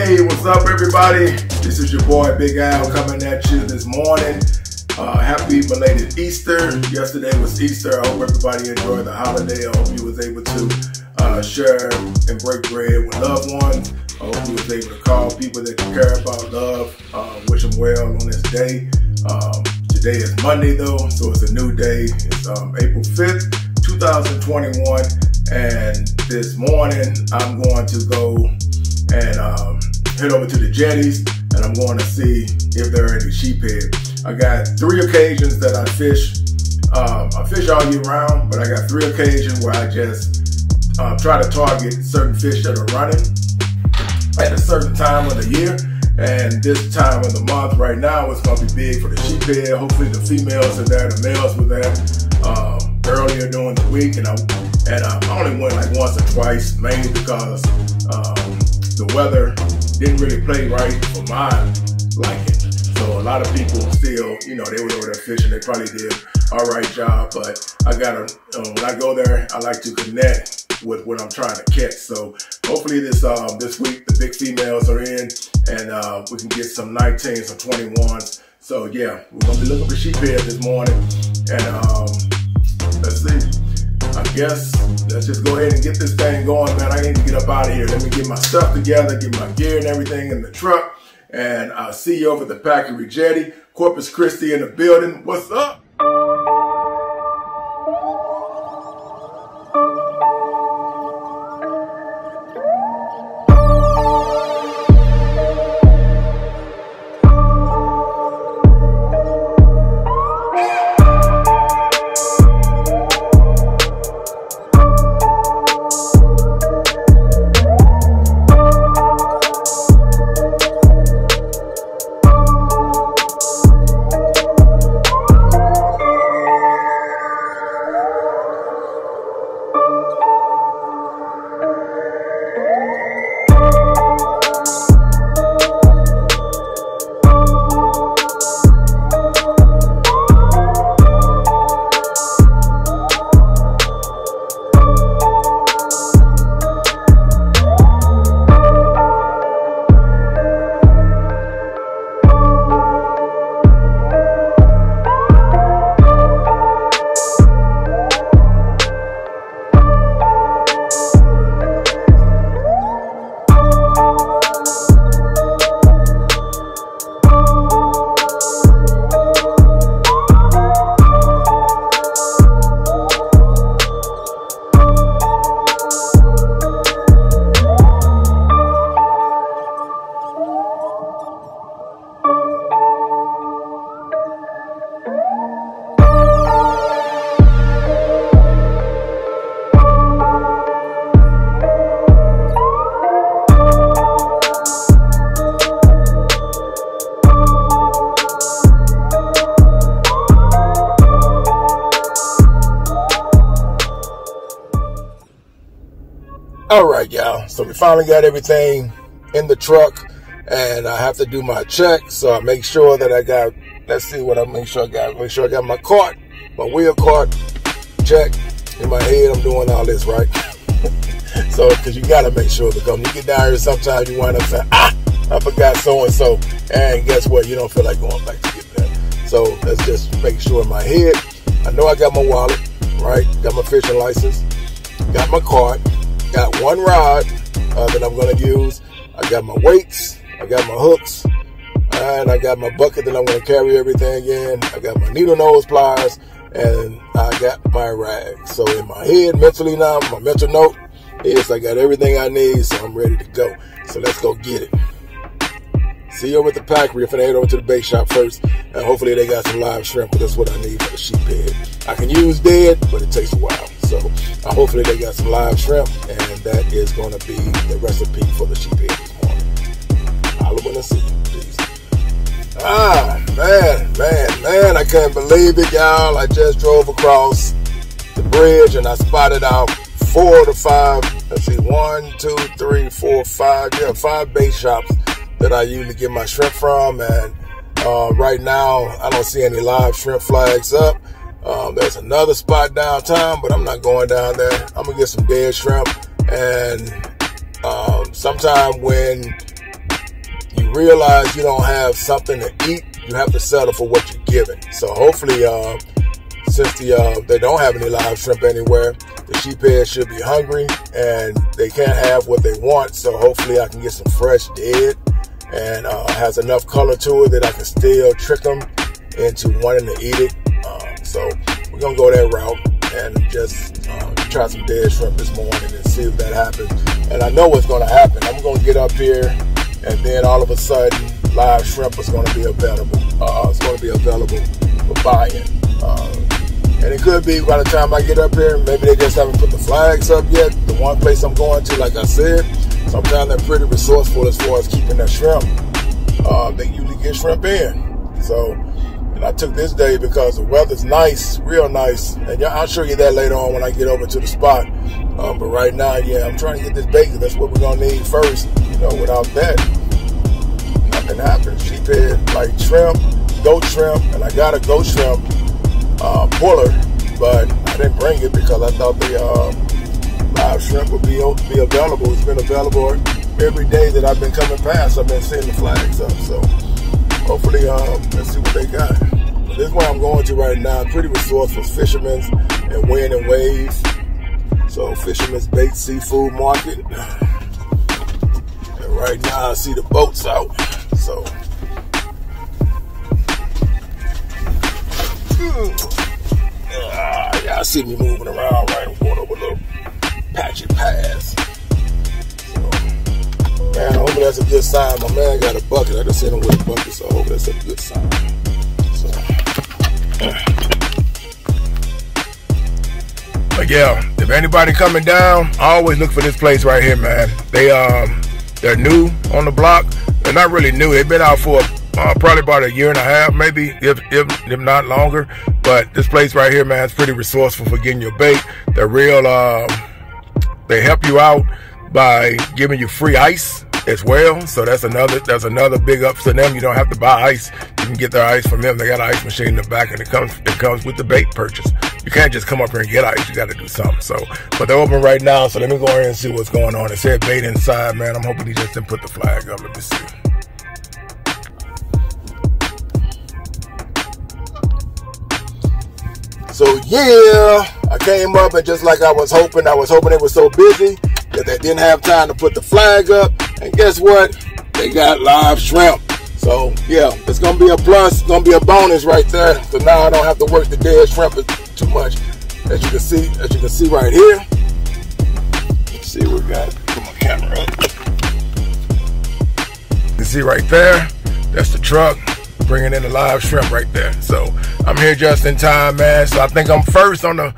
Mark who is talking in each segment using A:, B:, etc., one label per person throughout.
A: Hey, what's up everybody? This is your boy Big Al coming at you this morning. Happy belated Easter. Yesterday was Easter. I hope everybody enjoyed the holiday. I hope you was able to share and break bread with loved ones. I hope you was able to call people that you care about, love, wish them well on this day. Today is Monday though, so it's a new day. It's April 5th, 2021, and this morning I'm going to go and head over to the Jetties, and I'm going to see if there are any sheephead. I got 3 occasions that I fish. I fish all year round, but I got 3 occasions where I just try to target certain fish that are running at a certain time of the year. And this time of the month right now is going to be big for the sheephead. Hopefully the females are there, the males were there earlier during the week, and I only went like once or twice, mainly because the weather didn't really play right for my liking. So a lot of people still, you know, they were over there fishing. They probably did all right job, but I gotta, when I go there, I like to connect with what I'm trying to catch. So hopefully this week the big females are in, and we can get some 19s, some 21s. So yeah, we're gonna be looking for sheephead this morning, and let's see. I guess let's just go ahead and get this thing going, man. I need to get up out of here. Let me get my stuff together, get my gear and everything in the truck, and I'll see you over at the Packery Jetty. Corpus Christi in the building. What's up? All right, y'all. So we finally got everything in the truck, and I have to do my check. So I make sure that I got, let's see what I make sure I got. Make sure I got my cart, my wheel cart, check. In my head, I'm doing all this, right? So, because you got to make sure, because when you get down here, sometimes you wind up saying, I forgot so-and-so. And guess what? You don't feel like going back to get that. So let's just make sure in my head, I know I got my wallet, right? Got my fishing license, got my cart. Got one rod that I'm going to use. I got my weights, I got my hooks, and I got my bucket that I'm going to carry everything in. I got my needle nose pliers, and I got my rag. So in my head, mentally now, my mental note is I got everything I need, so I'm ready to go. So let's go get it. See you over at the Packery. I'm finna head over to the bait shop first, and hopefully they got some live shrimp, because that's what I need for the sheephead. I can use dead, but it takes a while. So hopefully they got some live shrimp, and that is going to be the recipe for the sheephead this morning. Holla when I see you, please. Man, I can't believe it, y'all. I just drove across the bridge, and I spotted out 4 to 5, let's see, 1, 2, 3, 4, 5, yeah, 5 bait shops that I usually get my shrimp from, and right now I don't see any live shrimp flags up. There's another spot downtown, but I'm not going down there. I'm gonna get some dead shrimp, and sometime when realize you don't have something to eat, you have to settle for what you're given. So hopefully, since they don't have any live shrimp anywhere, the sheephead should be hungry and they can't have what they want. So hopefully I can get some fresh dead and has enough color to it that I can still trick them into wanting to eat it. So we're gonna go that route and just try some dead shrimp this morning and see if that happens. And I know what's gonna happen. I'm gonna get up here and then all of a sudden live shrimp is gonna be available. It's gonna be available for buying. And it could be by the time I get up here, maybe they just haven't put the flags up yet. The one place I'm going to, like I said, sometimes they're pretty resourceful as far as keeping their shrimp. They usually get shrimp in. So, and I took this day because the weather's nice, real nice. And I'll show you that later on when I get over to the spot. But right now, yeah, I'm trying to get this bacon. That's what we're gonna need first. You know, without that, nothing happens. Sheephead, like shrimp, goat shrimp, and I got a goat shrimp puller, but I didn't bring it because I thought the live shrimp would be available. It's been available every day that I've been coming past. I've been seeing the flags up, so hopefully let's see what they got. This is where I'm going to right now. Pretty resourceful. Fisherman's and Wind and Waves. So Fisherman's Bait Seafood Market. And right now I see the boats out. So y'all see me moving around, right? I'm going over a little patchy paths. So, man, I hope that's a good sign. My man got a bucket. I just seen him with a bucket, so I hope that's a good sign. So, but yeah, if anybody coming down, I always look for this place right here, man. They're new on the block. They're not really new. They've been out for probably about a year and a half, maybe, if not longer. But this place right here, man, is pretty resourceful for getting your bait. They're real, they help you out by giving you free ice as well. So that's another big up to them. You don't have to buy ice. You can get their ice from them. They got an ice machine in the back, and it comes with the bait purchase. You can't just come up here and get ice. You got to do something. So, but they're open right now. So let me go ahead and see what's going on. It said bait inside, man. I'm hoping he just didn't put the flag up. Let me see. So yeah, I came up and just like I was hoping it was so busy that they didn't have time to put the flag up. And guess what? They got live shrimp. So yeah, it's gonna be a plus, it's gonna be a bonus right there. So now I don't have to work the dead shrimp too much. As you can see right here. Let's see what we got. Put my camera up. You can see right there, that's the truck bringing in the live shrimp right there. So I'm here just in time, man. So I think I'm first to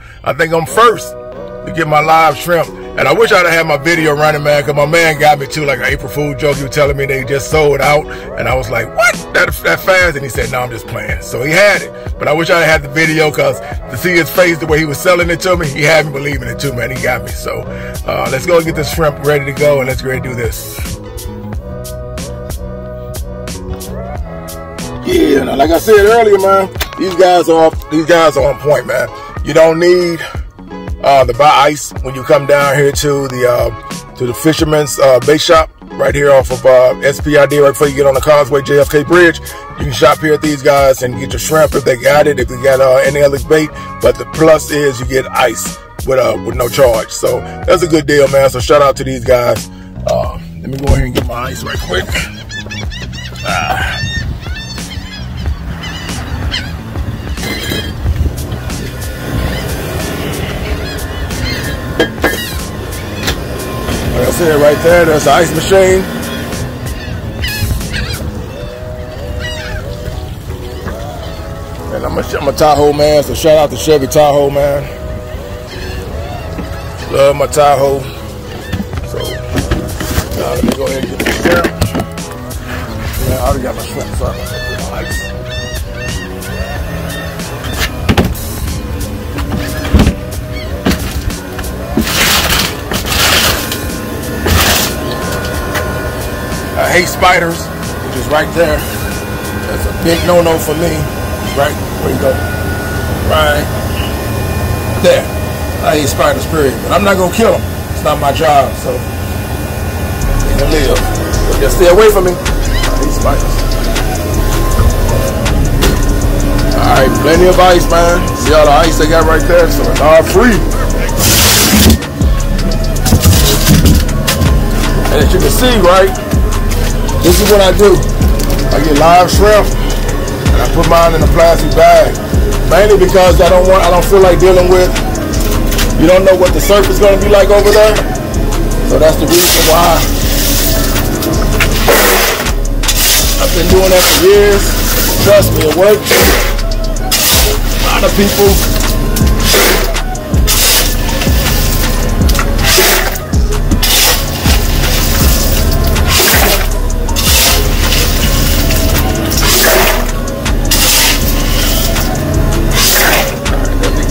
A: get my live shrimp. And I wish I'd have had my video running, man, because my man got me too, like an April Fool joke. He was telling me they just sold out. And I was like, what? That fast? And he said, no, I'm just playing. So he had it. But I wish I'd had the video, because to see his face the way he was selling it to me, he had me believing it too, man. He got me. So let's go get this shrimp ready to go, and let's go ahead and do this. Yeah, now, like I said earlier, man, these guys are on point, man. You don't need to buy ice when you come down here to the Fisherman's Bait Shop right here off of SPID, right before you get on the Causeway JFK Bridge. You can shop here at these guys and get your shrimp if they got it, if they got any other bait. But the plus is you get ice with no charge. So that's a good deal, man. So shout out to these guys. Let me go ahead and get my ice right quick. Like I said, right there, there's the ice machine. And I'm a Tahoe man, so shout out to Chevy Tahoe, man. Love my Tahoe. So now let me go ahead and get my shrimp. Man, I already got my shrimp, so I'm gonna put my ice. I hate spiders, which is right there. That's a big no-no for me. Right where you go. Right there. I hate spiders, period. But I'm not gonna kill them. It's not my job, so they can live. So just stay away from me. I hate spice. Alright, plenty of ice, man. See all the ice they got right there? So it's all free. And as you can see, right, this is what I do. I get live shrimp and I put mine in a plastic bag. Mainly because I don't feel like dealing with, you don't know what the surface is gonna be like over there. So that's the reason why I've been doing that for years. Trust me, it works. A lot of people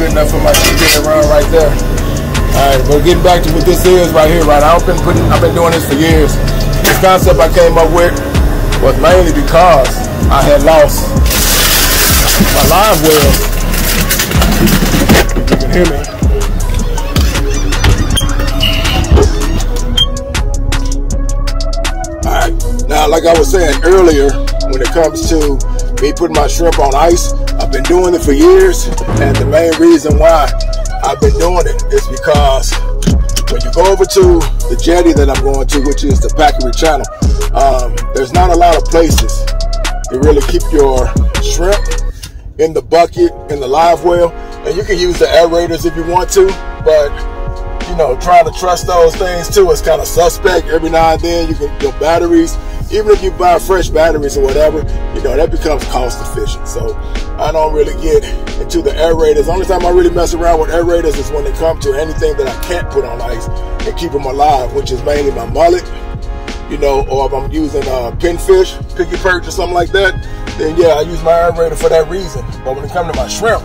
A: enough for my shit getting around right there. Alright, but getting back to what this is right here, right? I've been doing this for years. This concept I came up with was mainly because I had lost my live well. You can hear me. Alright, now like I was saying earlier, when it comes to me putting my shrimp on ice, I've been doing it for years, and the main reason why I've been doing it is because when you go over to the Jetty that I'm going to, which is the Packery channel, there's not a lot of places to really keep your shrimp in the bucket, in the live well, and you can use the aerators if you want to, but you know, trying to trust those things too is kind of suspect. Every now and then you can your batteries, even if you buy fresh batteries or whatever, you know, that becomes cost efficient. So I don't really get into the aerators. The only time I really mess around with aerators is when it comes to anything that I can't put on ice and keep them alive, which is mainly my mullet, you know, or if I'm using pinfish, picky perch or something like that, then yeah, I use my aerator for that reason. But when it comes to my shrimp,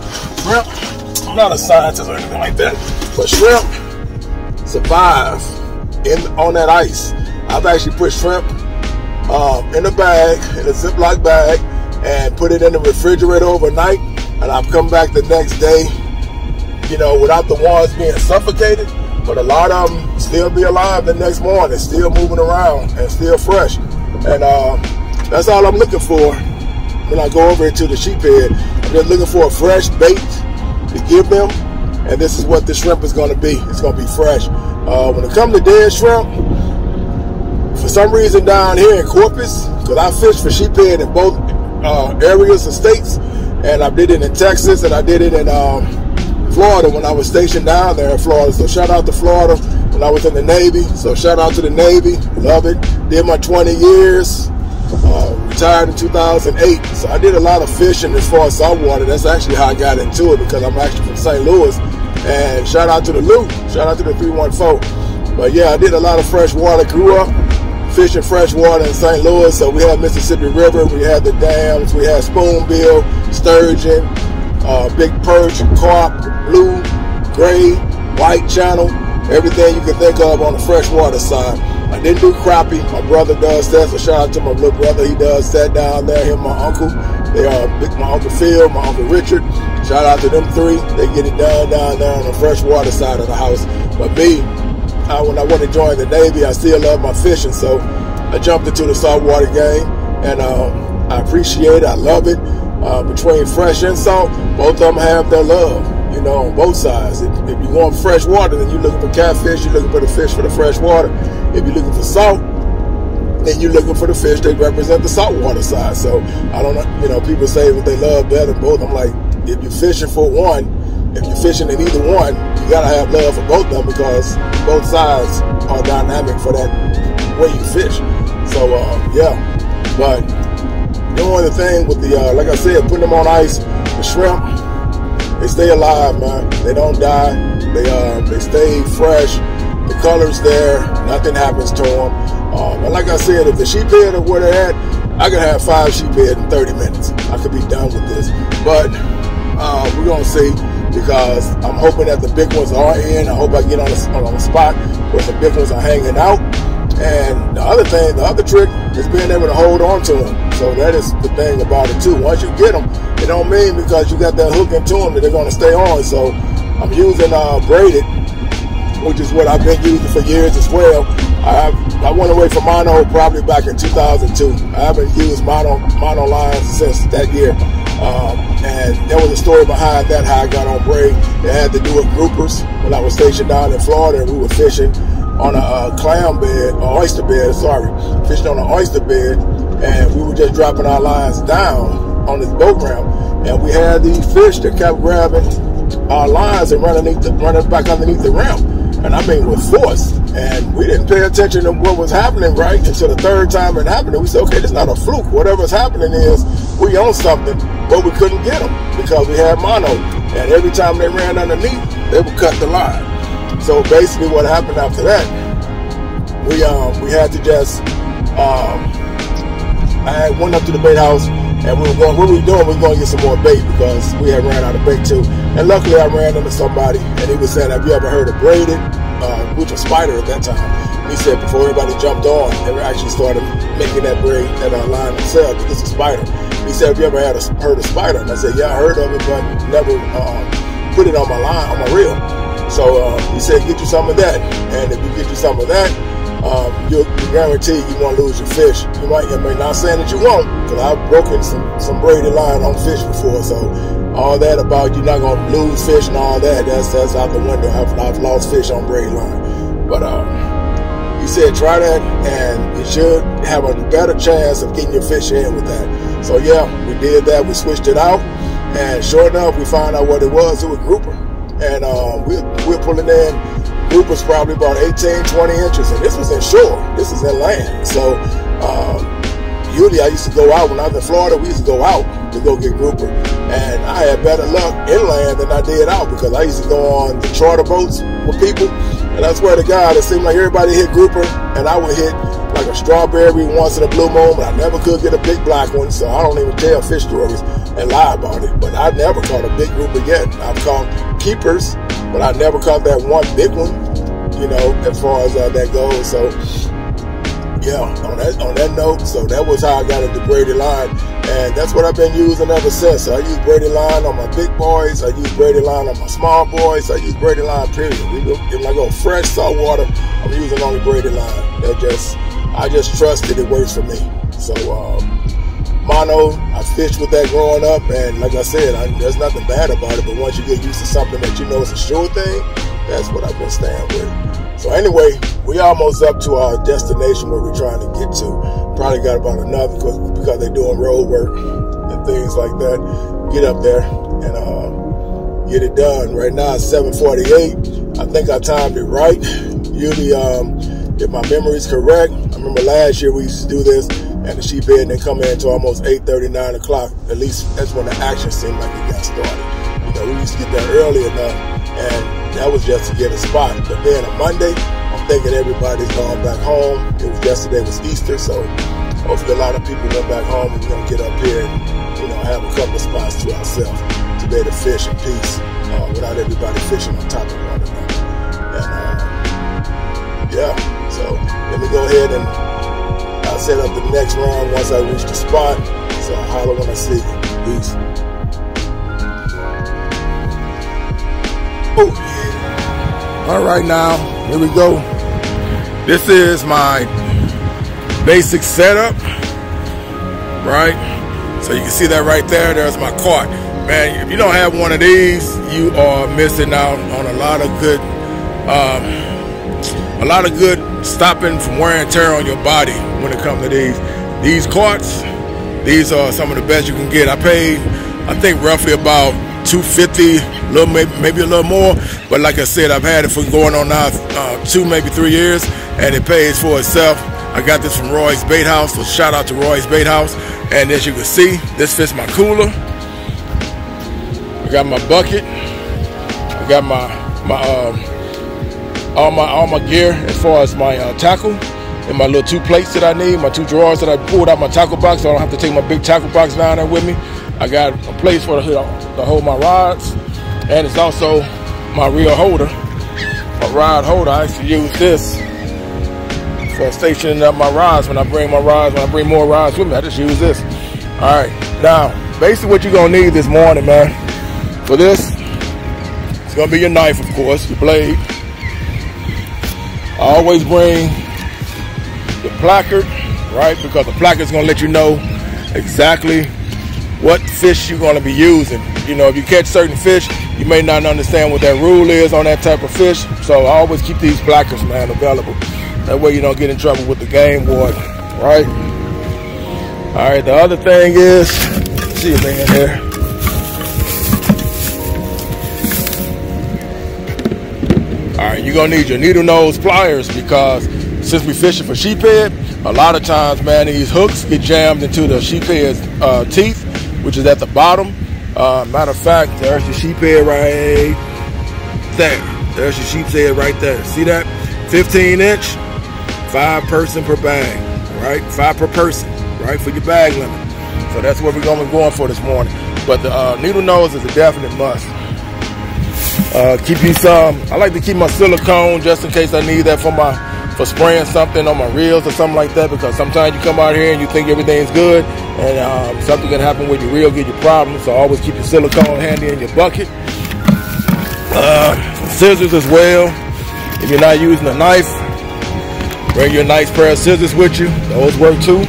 A: I'm not a scientist or anything like that, but shrimp survive on that ice. I've actually put shrimp in a bag, in a Ziploc bag, and put it in the refrigerator overnight, and I've come back the next day, you know, without the ones being suffocated, but a lot of them still be alive the next morning, still moving around and still fresh. And that's all I'm looking for when I go over into the sheephead. I'm just looking for a fresh bait to give them, and this is what the shrimp is going to be. It's going to be fresh. When it comes to dead shrimp, for some reason down here in Corpus, because I fish for sheephead in both areas and states, and I did it in Texas and I did it in Florida when I was stationed down there in Florida. So shout out to Florida when I was in the Navy. So shout out to the Navy, love it. Did my 20 years, retired in 2008. So I did a lot of fishing as far as saltwater. That's actually how I got into it, because I'm actually from St. Louis. And shout out to the Loop, shout out to the 314. But yeah, I did a lot of fresh water, grew up fishing freshwater in St. Louis. So we had Mississippi River, we had the dams, we had spoonbill, sturgeon, big perch, carp, blue, gray, white channel, everything you can think of on the freshwater side. I didn't do crappie. My brother does that, so shout out to my little brother. He does that down there. Him, my uncle. They are my Uncle Phil, my Uncle Richard. Shout out to them three. They get it done down there on the freshwater side of the house. But me, when I went to join the Navy, I still love my fishing, so I jumped into the saltwater game, and I appreciate it. I love it. Between fresh and salt, both of them have their love, you know, on both sides. If you're going fresh water, then you're looking for catfish, you're looking for the fish for the fresh water. If you're looking for salt, then you're looking for the fish that represent the saltwater side. So I don't know, you know, people say that they love better than both. I'm like, if you're fishing for one, if you're fishing in either one, you gotta have love for both of them, because both sides are dynamic for that way you fish. So yeah, but doing the thing with the like I said, putting them on ice, the shrimp, they stay alive, man. They don't die. They stay fresh. The color's there. Nothing happens to them. And like I said, if the sheephead are where they're at, I could have 5 sheephead in 30 minutes. I could be done with this. But we're gonna see, because I'm hoping that the big ones are in. I hope I get on a spot where the big ones are hanging out. And the other thing, the other trick is being able to hold on to them. So that is the thing about it too. Once you get them, it don't mean because you got that hook into them that they're going to stay on. So I'm using braided, which is what I've been using for years as well. I went away from mono probably back in 2002. I haven't used mono lines since that year. And there was a story behind that, how I got on braid. It had to do with groupers. When I was stationed down in Florida, and we were fishing on a clam bed, or oyster bed, fishing on an oyster bed, and we were just dropping our lines down on this boat ramp, and we had these fish that kept grabbing our lines and running back underneath the ramp, and I mean with force. And we didn't pay attention to what was happening, right, until the third time it happened. And we said, okay, this is not a fluke. Whatever's happening is we own something, but we couldn't get them because we had mono. And every time they ran underneath, they would cut the line. So basically what happened after that, we had to just, I went up to the bait house, and we were going, what we were doing, we were going to get some more bait because we had ran out of bait too. And luckily I ran into somebody, and he was saying, have you ever heard of braided? Which was spider at that time. He said before everybody jumped on, they actually started making that braid, that line themselves, because it's a spider. He said, have you ever heard of spider? And I said, yeah, I heard of it, but never put it on my line, on my reel. So he said, get you some of that. And if you get you some of that, you're guaranteed you won't lose your fish. You might, I mean, not saying that you won't, because I've broken some braided line on fish before, so all that about you're not going to lose fish and all that, that's out the window. I've lost fish on braid line. But he said try that, and you should have a better chance of getting your fish in with that. So yeah, we did that. We switched it out, and sure enough, we found out what it was. It was grouper. And we're pulling in groupers probably about 18, 20 inches. And this was inshore. This is inland. So usually I used to go out when I was in Florida. We used to go out to go get grouper, and I had better luck inland than I did out, because I used to go on the charter boats with people, and I swear to God, it seemed like everybody hit grouper, and I would hit like a strawberry once in a blue moon, but I never could get a big black one, so I don't even tell fish stories and lie about it. But I never caught a big grouper yet. I've caught keepers, but I never caught that one big one, you know, as far as that goes. So yeah, on that note, so that was how I got into braided line, and that's what I've been using ever since. So I use braided line on my big boys, I use braided line on my small boys, I use braided line period. When I go fresh salt water, I'm using only braided line. I just trust that it works for me. So mono, I fished with that growing up, and like I said, there's nothing bad about it, but once you get used to something that you know is a sure thing, that's what I've been staying with. So anyway, we almost up to our destination where we're trying to get to. Probably got about another, because they're doing road work and things like that. Get up there and get it done. Right now it's 7:48. I think I timed it right. Usually, if my memory is correct, I remember last year we used to do this, and the sheephead didn't come in until almost 8:30, 9 o'clock. At least that's when the action seemed like it got started. You know, we used to get there early enough, and that was just to get a spot. But then on Monday, I'm thinking everybody's gone back home. Yesterday was Easter, so hopefully a lot of people went back home, and we're gonna get up here and, you know, have a couple of spots to ourselves to be able to fish in peace without everybody fishing on top of one another. And yeah, so let me go ahead and I'll set up the next round once I reach the spot. So I'll holler when I see you. Peace. Oh yeah. All right, now here we go. This is my basic setup, right? So you can see that right there. There's my cart. Man, if you don't have one of these, you are missing out on a lot of good stopping from wear and tear on your body when it comes to these carts. These are some of the best you can get. I paid, I think, roughly about $250, maybe a little more, but like I said, I've had it for going on now 2, maybe 3 years, and it pays for itself. I got this from Roy's Bait House, so shout out to Roy's Bait House. And as you can see, this fits my cooler. I got my bucket. I got all my gear as far as my tackle, and my little 2 plates that I need, my 2 drawers that I pulled out my tackle box, so I don't have to take my big tackle box down there with me. I got a place for to hold my rods, and it's also my reel holder, my rod holder. I actually use this for stationing up my rods when I bring more rods with me. I just use this. All right, now basically what you're gonna need this morning, man, for this, it's gonna be your knife, of course, your blade. I always bring the placard, right? Because the placard is going to let you know exactly what fish you're going to be using. You know, if you catch certain fish, you may not understand what that rule is on that type of fish. So I always keep these placards, man, available. That way you don't get in trouble with the game warden, right? All right, the other thing is, see if they in here. All right, you're gonna need your needle nose pliers because since we fishing for sheephead, a lot of times, man, these hooks get jammed into the sheephead's teeth, which is at the bottom. Matter of fact, there's your sheephead right there. There's your sheep's head right there. See that? 15-inch, 5 person per bag, right? 5 per person, right? For your bag limit. So that's what we're gonna be going for this morning. But the needle nose is a definite must. Keep you some. I like to keep my silicone just in case I need that for spraying something on my reels or something like that, because sometimes you come out here and you think everything's good and something can happen with your reel, get you problems. So always keep your silicone handy in your bucket. Scissors as well. If you're not using a knife, bring your nice pair of scissors with you. Those work too.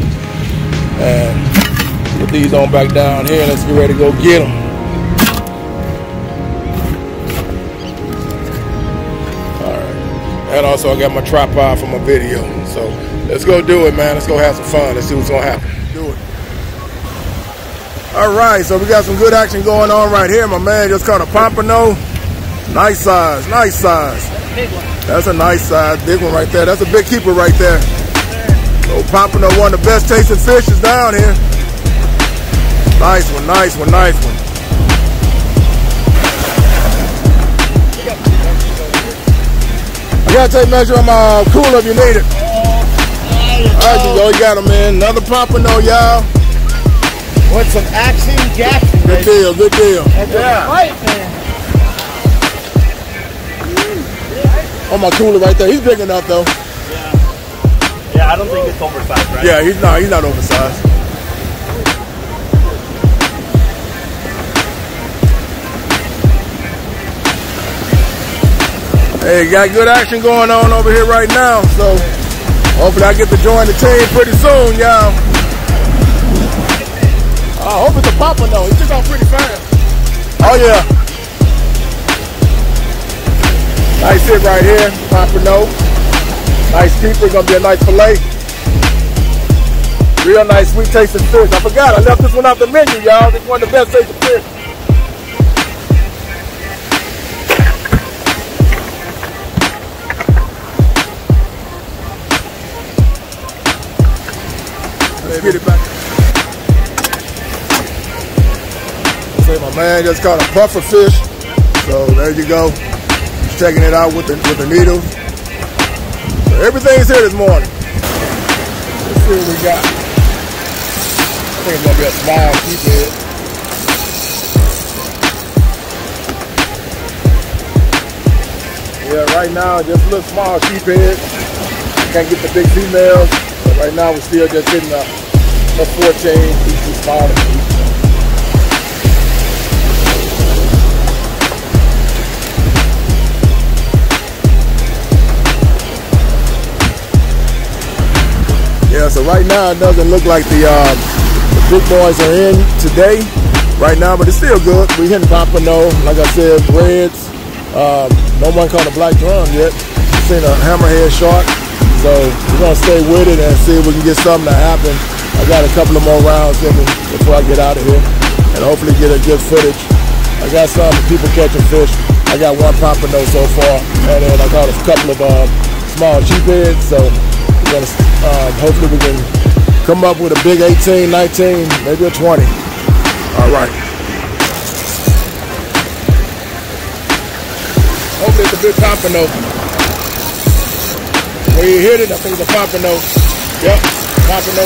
A: And put these on back down here. Let's get ready to go get them. And also I got my tripod for my video. So let's go do it, man. Let's go have some fun. Let's see what's gonna happen. Do it. All right, so we got some good action going on right here. My man just caught a pompano. Nice size, nice size.
B: Big one.
A: That's a nice size, big one right there. That's a big keeper right there. So pompano, one of the best tasting fishes down here. Nice one, nice one, nice one. I gotta take measure of my cooler if you need it. There you go, you got him, man. Another pompano, y'all.
B: With some action Jackson.
A: Good deal, good deal.
B: Yeah. Right, man.
A: On my cooler right there. He's big enough though.
B: Yeah. Yeah, I don't think it's oversized, right?
A: Yeah, he's not oversized. Hey, got good action going on over here right now, so hopefully I get to join the team pretty soon, y'all. I hope it's a pompano. He took off pretty fast. Oh yeah. Nice hit right here, pompano. Nice keeper, gonna be a nice fillet. Real nice sweet tasting fish. I forgot, I left this one off the menu, y'all. This is one of the best tasting fish. Let's get it back. Say my man just caught a puffer fish. So there you go. Just checking it out with the needles. So everything's here this morning. Let's see what we got. I think it's gonna be a small sheephead. Yeah, right now it just looks small sheephead. Can't get the big females. But right now we're still just hitting a 14, too small. Yeah, so right now it doesn't look like the big boys are in today, right now, but it's still good. We're hitting pompano, like I said, reds. No one caught a black drum yet. We've seen a hammerhead shark. So we're gonna stay with it and see if we can get something to happen. I got a couple of more rounds in me before I get out of here, and hopefully get a good footage. I got some people catching fish. I got one pompano so far, and then I caught a couple of small sheepheads. So we're gonna hopefully we can come up with a big 18, 19, maybe a 20. All right. Hopefully it's a big pompano. When you hit it, I think it's a pompano. Yep, pompano.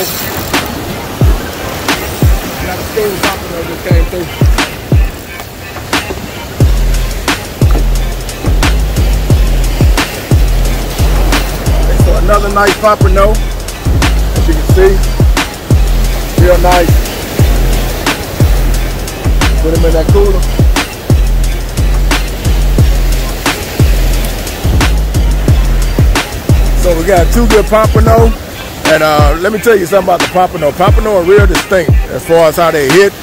A: Got a steam pompano just came through. Okay, so another nice pompano, as you can see. Real nice. Put him in that cooler. So we got two good pompano. And let me tell you something about the pompano. Pompano are real distinct as far as how they hit.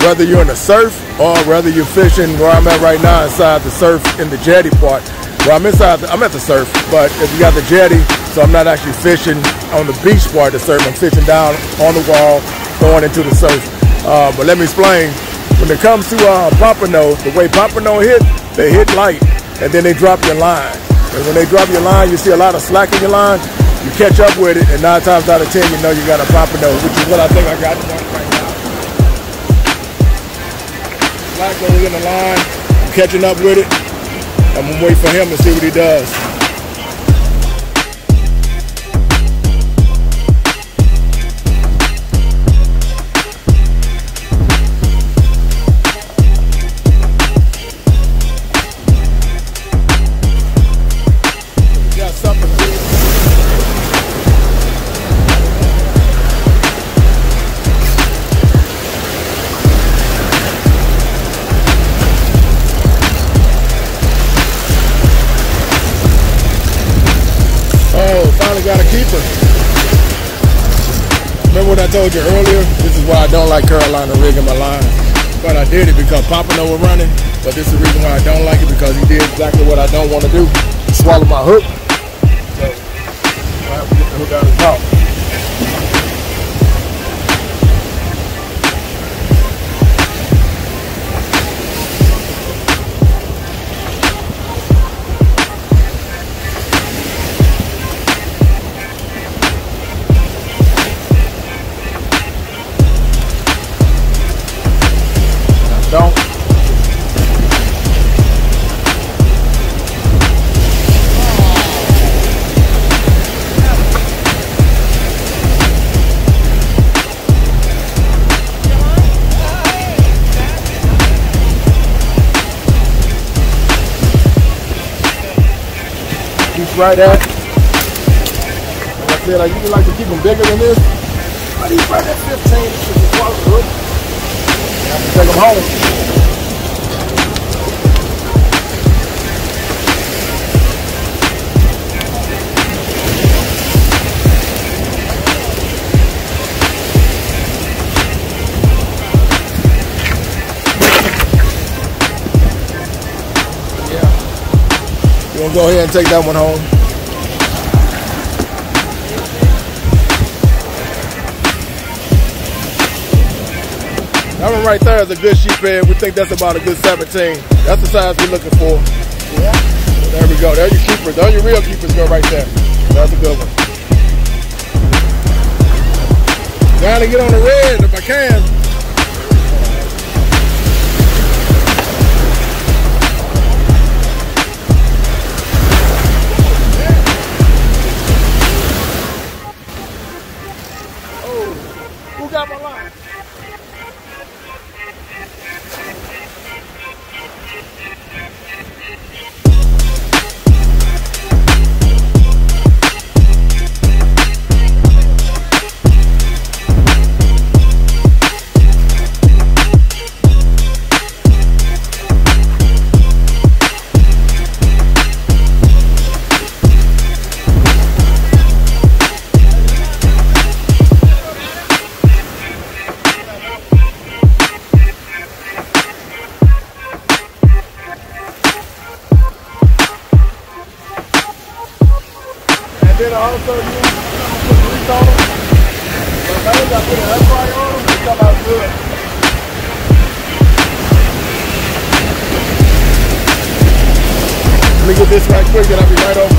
A: Whether you're in the surf or whether you're fishing where I'm at right now inside the surf in the jetty part. Well, I'm at the surf, but if you got the jetty, so I'm not actually fishing on the beach part of the surf. I'm fishing down on the wall, going into the surf. But let me explain. When it comes to pompano, the way pompano hit, they hit light, and then they drop your line. And when they drop your line, you see a lot of slack in your line. You catch up with it, and 9 times out of 10, you know you got a pompano, which is what I think I got right now. Slack goes in the line, I'm catching up with it. I'm gonna wait for him to see what he does. Got something to do. Finally got a keeper. Remember what I told you earlier? This is why I don't like Carolina rigging my line. But I did it because Pompano was running. But this is the reason why I don't like it, because he did exactly what I don't want to do. Swallow my hook. So I have to get the hook out of the top. Don't. He's right at. Like I said, I usually like to keep them bigger than this. But he's right at 15. This is good. I have to take them home. Yeah. You want to go ahead and take that one home? That one right there is a good sheephead. We think that's about a good 17. That's the size we're looking for. Yeah. So there we go. There your keepers. There your real keepers go right there. That's a good one. Trying to get on the red if I can. Oh, who got my line? And then I also use put grease on them. But mainly I put an air fryer on them, they come out good. Let me get this right quick, then I'll be right over.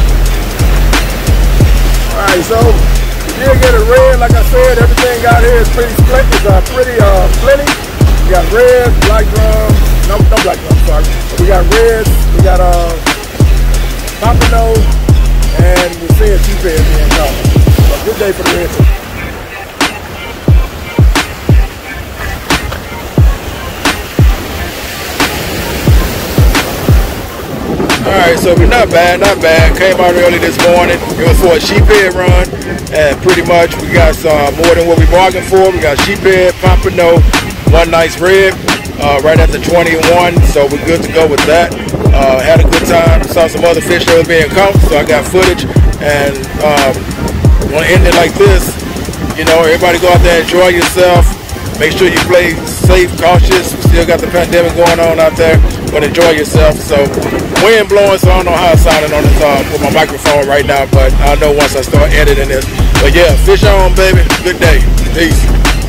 A: Alright, so you did get it red, like I said, everything out here is pretty split. It's pretty plenty. We got reds, black drums, no black drums, sorry. But we got reds, we got pompano, and we're seeing sheephead being caught. So good day for the reds. Alright, so we're not bad. Came out early this morning. It was for a sheephead run, and pretty much we got some more than what we bargained for. We got sheephead, pompano, one nice red, right at the 21, so we're good to go with that. Had a good time. Saw some other fish that was being caught, so I got footage, and want to end it like this. You know, everybody go out there, enjoy yourself. Make sure you play safe, cautious. We still got the pandemic going on out there, but enjoy yourself. So, wind blowing, so I don't know how it's sounding on this with my microphone right now, but I'll know once I start editing this. But yeah, fish on, baby. Good day. Peace.